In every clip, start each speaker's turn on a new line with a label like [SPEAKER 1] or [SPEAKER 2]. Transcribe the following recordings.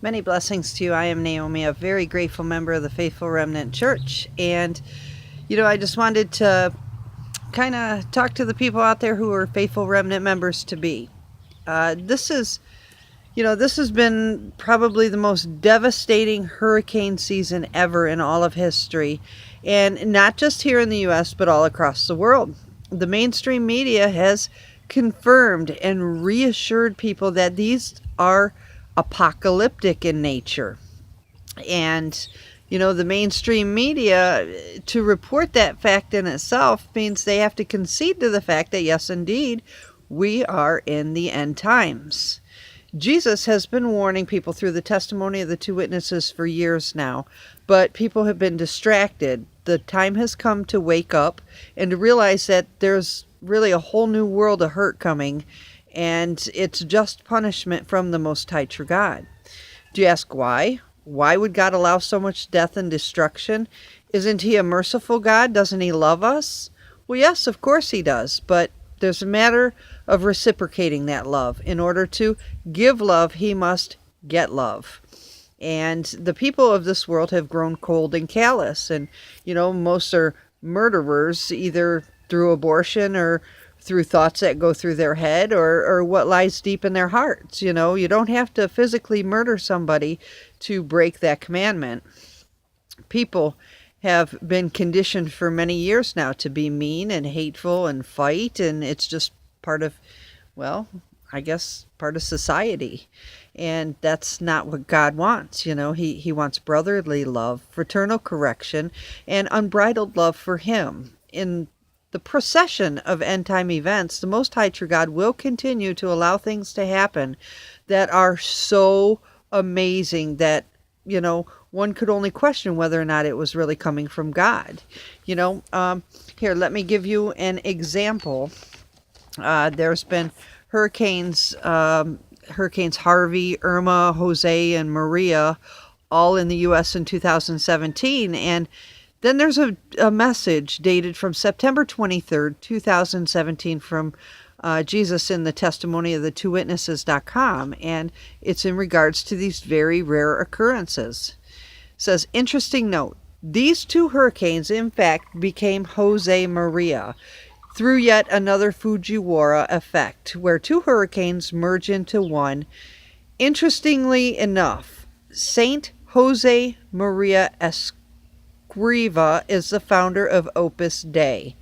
[SPEAKER 1] Many blessings to you. I am Naomi, a very grateful member of the Faithful Remnant Church. And, I just wanted to kind of talk to the people out there who are Faithful Remnant members to be. This has been probably the most devastating hurricane season ever in all of history. And not just here in the U.S., but all across the world. The mainstream media has confirmed and reassured people that these are apocalyptic in nature. And, the mainstream media, to report that fact in itself means they have to concede to the fact that, yes, indeed, we are in the end times. Jesus has been warning people through the testimony of the two witnesses for years now, but people have been distracted. The time has come to wake up and to realize that there's really a whole new world of hurt coming, and it's just punishment from the Most High True God. Do you ask why? Why would God allow so much death and destruction? Isn't He a merciful God? Doesn't He love us? Well, yes, of course He does, but there's a matter of reciprocating that love. In order to give love, He must get love. And the people of this world have grown cold and callous, and, most are murderers, either through abortion or through thoughts that go through their head or what lies deep in their hearts. You don't have to physically murder somebody to break that commandment. People have been conditioned for many years now to be mean and hateful and fight, and it's just part of, part of society. And that's not what God wants. He wants brotherly love, fraternal correction, and unbridled love for Him. In the procession of end-time events, the Most High True God will continue to allow things to happen that are so amazing that, one could only question whether or not it was really coming from God. Here, let me give you an example. There's been hurricanes Harvey, Irma, Jose, and Maria, all in the U.S. in 2017, and then there's a message dated from September 23rd, 2017 from Jesus in the testimony of the two witnesses.com, and it's in regards to these very rare occurrences. It says, interesting note, these two hurricanes in fact became Jose Maria through yet another Fujiwara effect, where two hurricanes merge into one. Interestingly enough, Saint Jose Maria Escriva is the founder of Opus Dei,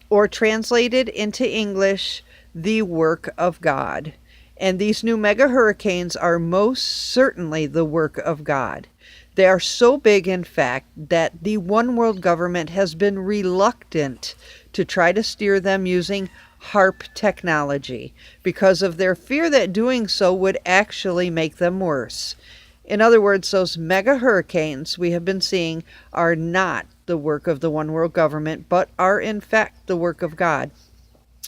[SPEAKER 1] or translated into English, the work of God. And these new mega hurricanes are most certainly the work of God. They are so big, in fact, that the one world government has been reluctant to try to steer them using HAARP technology because of their fear that doing so would actually make them worse. In other words, those mega hurricanes we have been seeing are not the work of the one world government, but are in fact the work of God.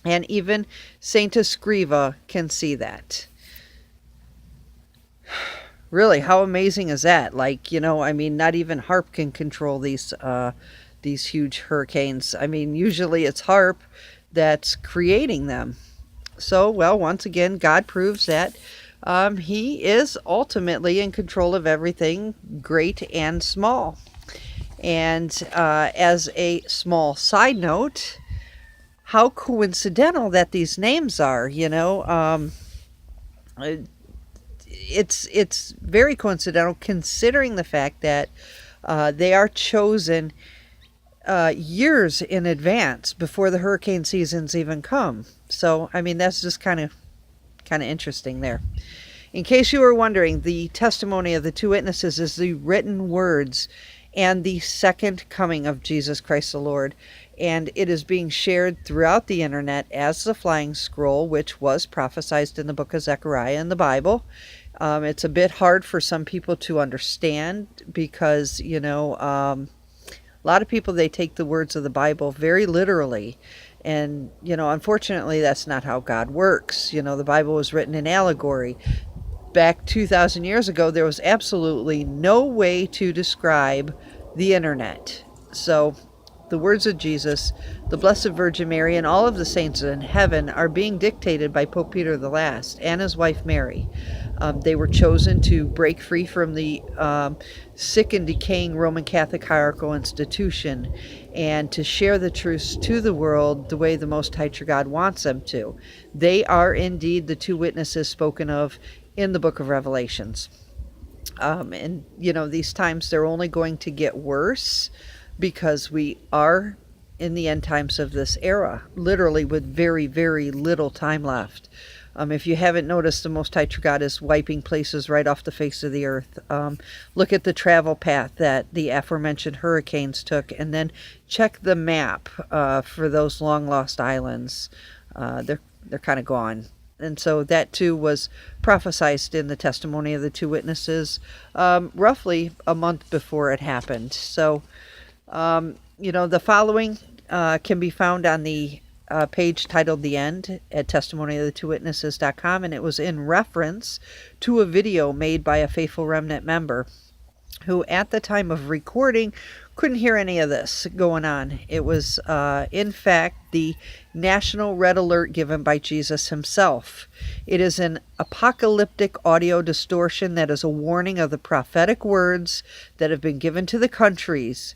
[SPEAKER 1] And even Saint Escriva can see that. Really, how amazing is that? Not even HAARP can control these huge hurricanes. Usually it's HAARP that's creating them. So, once again, God proves that He is ultimately in control of everything, great and small. And as a small side note, how coincidental that these names are, it's very coincidental considering the fact that they are chosen years in advance before the hurricane seasons even come. So, that's just kind of interesting there. In case you were wondering, the testimony of the two witnesses is the written words and the second coming of Jesus Christ the Lord. And it is being shared throughout the internet as the flying scroll, which was prophesied in the book of Zechariah in the Bible. It's a bit hard for some people to understand because, a lot of people, they take the words of the Bible very literally. And, unfortunately, that's not how God works. The Bible was written in allegory. Back 2,000 years ago, there was absolutely no way to describe the internet. So the words of Jesus, the Blessed Virgin Mary, and all of the saints in heaven are being dictated by Pope Peter the Last and his wife Mary. They were chosen to break free from the sick and decaying Roman Catholic hierarchical institution and to share the truths to the world the way the Most High True God wants them to. They are indeed the two witnesses spoken of in the book of Revelations. And, these times, they're only going to get worse because we are in the end times of this era, literally with very, very little time left. If you haven't noticed, the Most High True God is wiping places right off the face of the earth. Look at the travel path that the aforementioned hurricanes took, and then check the map for those long lost islands. They're kind of gone. And so that too was prophesied in the testimony of the two witnesses roughly a month before it happened. So, the following can be found on the page titled The End at testimonyofthetwowitnesses.com, and it was in reference to a video made by a Faithful Remnant member who at the time of recording couldn't hear any of this going on. It was, in fact, the national red alert given by Jesus himself. It is an apocalyptic audio distortion that is a warning of the prophetic words that have been given to the countries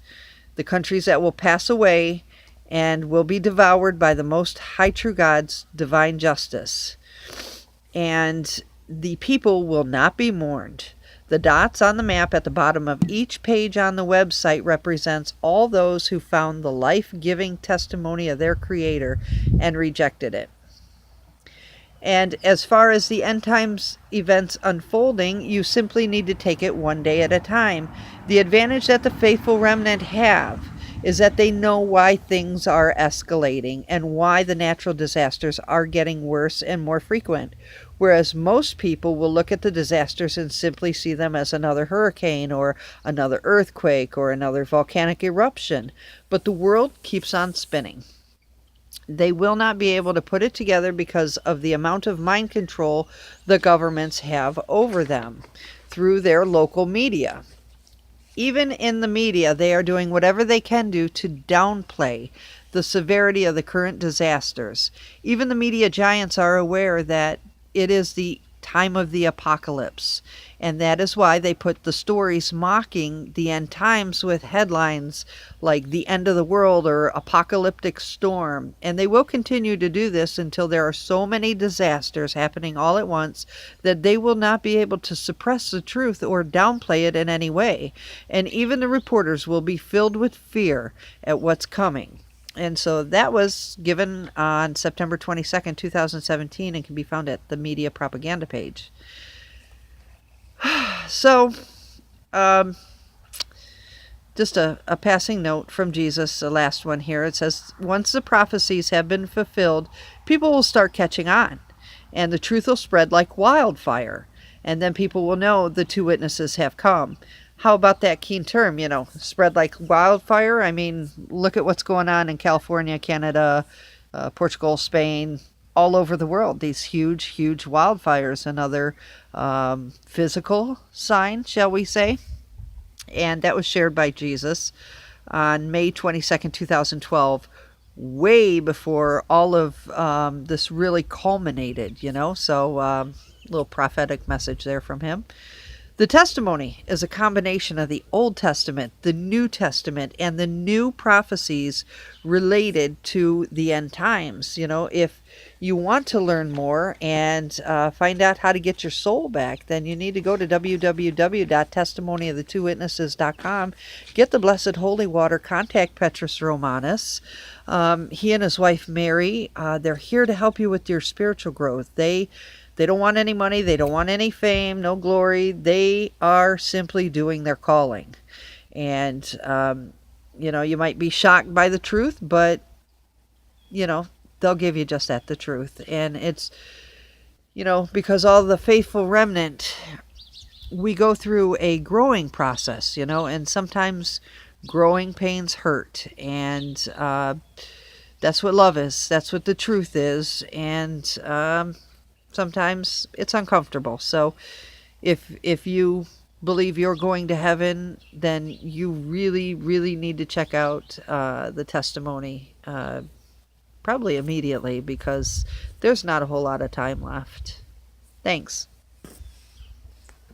[SPEAKER 1] that will pass away and will be devoured by the Most High True God's divine justice. And the people will not be mourned. The dots on the map at the bottom of each page on the website represents all those who found the life-giving testimony of their Creator and rejected it. And as far as the end times events unfolding, you simply need to take it one day at a time. The advantage that the faithful remnant have is that they know why things are escalating and why the natural disasters are getting worse and more frequent. Whereas most people will look at the disasters and simply see them as another hurricane or another earthquake or another volcanic eruption. But the world keeps on spinning. They will not be able to put it together because of the amount of mind control the governments have over them through their local media. Even in the media, they are doing whatever they can do to downplay the severity of the current disasters. Even the media giants are aware that it is the time of the apocalypse, and that is why they put the stories mocking the end times with headlines like the end of the world or apocalyptic storm. And they will continue to do this until there are so many disasters happening all at once that they will not be able to suppress the truth or downplay it in any way. And even the reporters will be filled with fear at what's coming. And so that was given on September 22nd, 2017, and can be found at the media propaganda page. So, just a passing note from Jesus, the last one here. It says, once the prophecies have been fulfilled, people will start catching on, and the truth will spread like wildfire. And then people will know the two witnesses have come. How about that keen term, spread like wildfire? I mean, look at what's going on in California, Canada, Portugal, Spain, all over the world. These huge, huge wildfires, another physical sign, shall we say. And that was shared by Jesus on May 22nd, 2012, way before all of this really culminated, So, little prophetic message there from him. The testimony is a combination of the Old Testament, the New Testament, and the new prophecies related to the end times. If you want to learn more and find out how to get your soul back, then you need to go to www.testimonyofthetwowitnesses.com, get the Blessed Holy Water, contact Petrus Romanus. He and his wife Mary, they're here to help you with your spiritual growth. They don't want any money. They don't want any fame, no glory. They are simply doing their calling. And, you might be shocked by the truth, but, they'll give you just that, the truth. And it's, because all the faithful remnant, we go through a growing process, and sometimes growing pains hurt. And that's what love is. That's what the truth is. And sometimes it's uncomfortable. So if you believe you're going to heaven, then you really, really need to check out the testimony probably immediately, because there's not a whole lot of time left. Thanks.